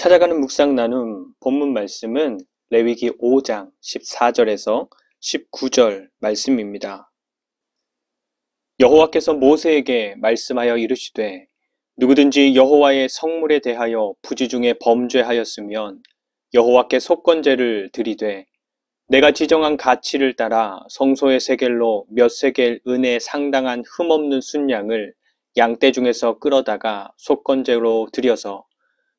찾아가는 묵상 나눔 본문 말씀은 레위기 5장 14절에서 19절 말씀입니다. 여호와께서 모세에게 말씀하여 이르시되 누구든지 여호와의 성물에 대하여 부지 중에 범죄하였으면 여호와께 속건제를 드리되 내가 지정한 가치를 따라 성소의 세겔로 몇 세겔 은에 상당한 흠없는 순양을 양떼 중에서 끌어다가 속건제로 드려서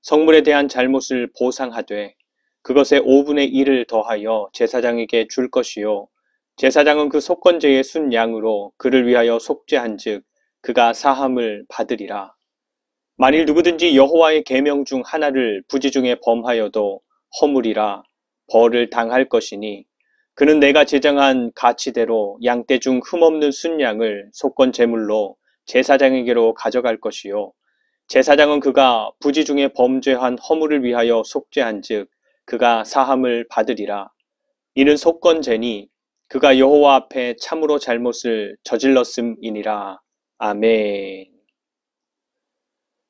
성물에 대한 잘못을 보상하되 그것의 5분의 1을 더하여 제사장에게 줄 것이요 제사장은 그 속건제의 순양으로 그를 위하여 속죄한즉 그가 사함을 받으리라. 만일 누구든지 여호와의 계명 중 하나를 부지 중에 범하여도 허물이라 벌을 당할 것이니 그는 내가 제정한 가치대로 양떼 중 흠없는 순양을 속건 제물로 제사장에게로 가져갈 것이요 제사장은 그가 부지 중에 범죄한 허물을 위하여 속죄한즉 그가 사함을 받으리라. 이는 속건제니 그가 여호와 앞에 참으로 잘못을 저질렀음이니라. 아멘.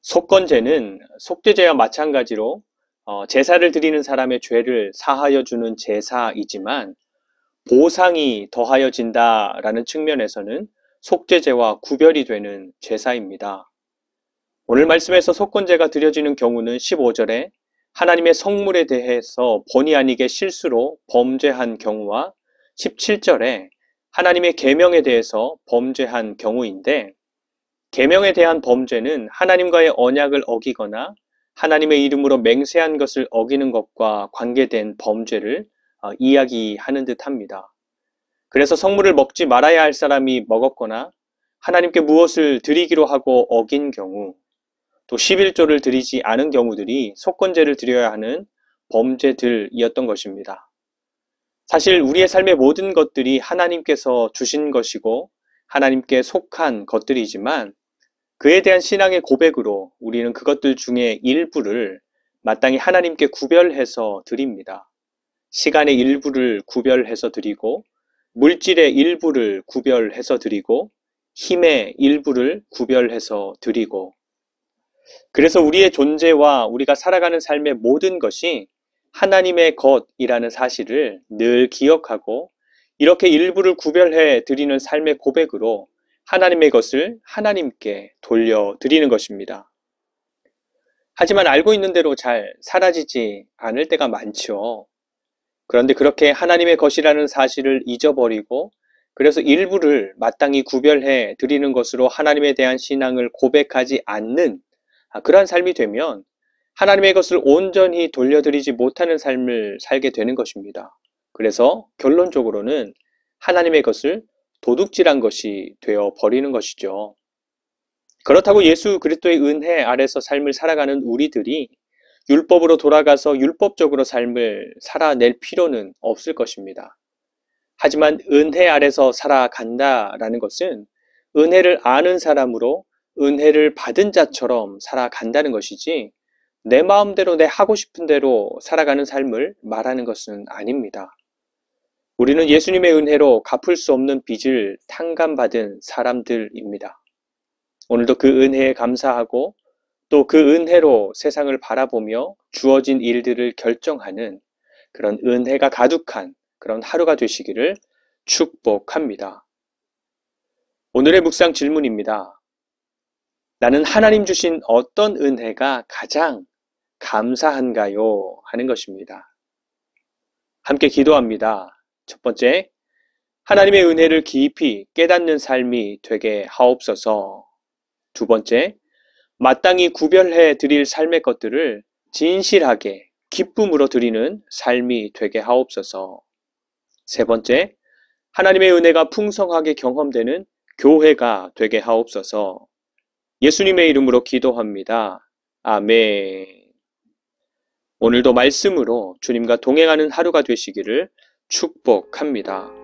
속건제는 속죄제와 마찬가지로 제사를 드리는 사람의 죄를 사하여 주는 제사이지만 보상이 더하여진다라는 측면에서는 속죄제와 구별이 되는 제사입니다. 오늘 말씀에서 속건제가 드려지는 경우는 15절에 하나님의 성물에 대해서 본의 아니게 실수로 범죄한 경우와 17절에 하나님의 계명에 대해서 범죄한 경우인데 계명에 대한 범죄는 하나님과의 언약을 어기거나 하나님의 이름으로 맹세한 것을 어기는 것과 관계된 범죄를 이야기하는 듯합니다. 그래서 성물을 먹지 말아야 할 사람이 먹었거나 하나님께 무엇을 드리기로 하고 어긴 경우 또 11조를 드리지 않은 경우들이 속건제를 드려야 하는 범죄들이었던 것입니다. 사실 우리의 삶의 모든 것들이 하나님께서 주신 것이고 하나님께 속한 것들이지만 그에 대한 신앙의 고백으로 우리는 그것들 중에 일부를 마땅히 하나님께 구별해서 드립니다. 시간의 일부를 구별해서 드리고 물질의 일부를 구별해서 드리고 힘의 일부를 구별해서 드리고 그래서 우리의 존재와 우리가 살아가는 삶의 모든 것이 하나님의 것이라는 사실을 늘 기억하고 이렇게 일부를 구별해 드리는 삶의 고백으로 하나님의 것을 하나님께 돌려드리는 것입니다. 하지만 알고 있는 대로 잘 사라지지 않을 때가 많죠. 그런데 그렇게 하나님의 것이라는 사실을 잊어버리고 그래서 일부를 마땅히 구별해 드리는 것으로 하나님에 대한 신앙을 고백하지 않는 그러한 삶이 되면 하나님의 것을 온전히 돌려드리지 못하는 삶을 살게 되는 것입니다. 그래서 결론적으로는 하나님의 것을 도둑질한 것이 되어 버리는 것이죠. 그렇다고 예수 그리스도의 은혜 아래서 삶을 살아가는 우리들이 율법으로 돌아가서 율법적으로 삶을 살아낼 필요는 없을 것입니다. 하지만 은혜 아래서 살아간다라는 것은 은혜를 아는 사람으로 은혜를 받은 자처럼 살아간다는 것이지 내 마음대로 내 하고 싶은 대로 살아가는 삶을 말하는 것은 아닙니다. 우리는 예수님의 은혜로 갚을 수 없는 빚을 탕감받은 사람들입니다. 오늘도 그 은혜에 감사하고 또 그 은혜로 세상을 바라보며 주어진 일들을 결정하는 그런 은혜가 가득한 그런 하루가 되시기를 축복합니다. 오늘의 묵상 질문입니다. 나는 하나님 주신 어떤 은혜가 가장 감사한가요? 하는 것입니다. 함께 기도합니다. 첫 번째, 하나님의 은혜를 깊이 깨닫는 삶이 되게 하옵소서. 두 번째, 마땅히 구별해 드릴 삶의 것들을 진실하게 기쁨으로 드리는 삶이 되게 하옵소서. 세 번째, 하나님의 은혜가 풍성하게 경험되는 교회가 되게 하옵소서. 예수님의 이름으로 기도합니다. 아멘. 오늘도 말씀으로 주님과 동행하는 하루가 되시기를 축복합니다.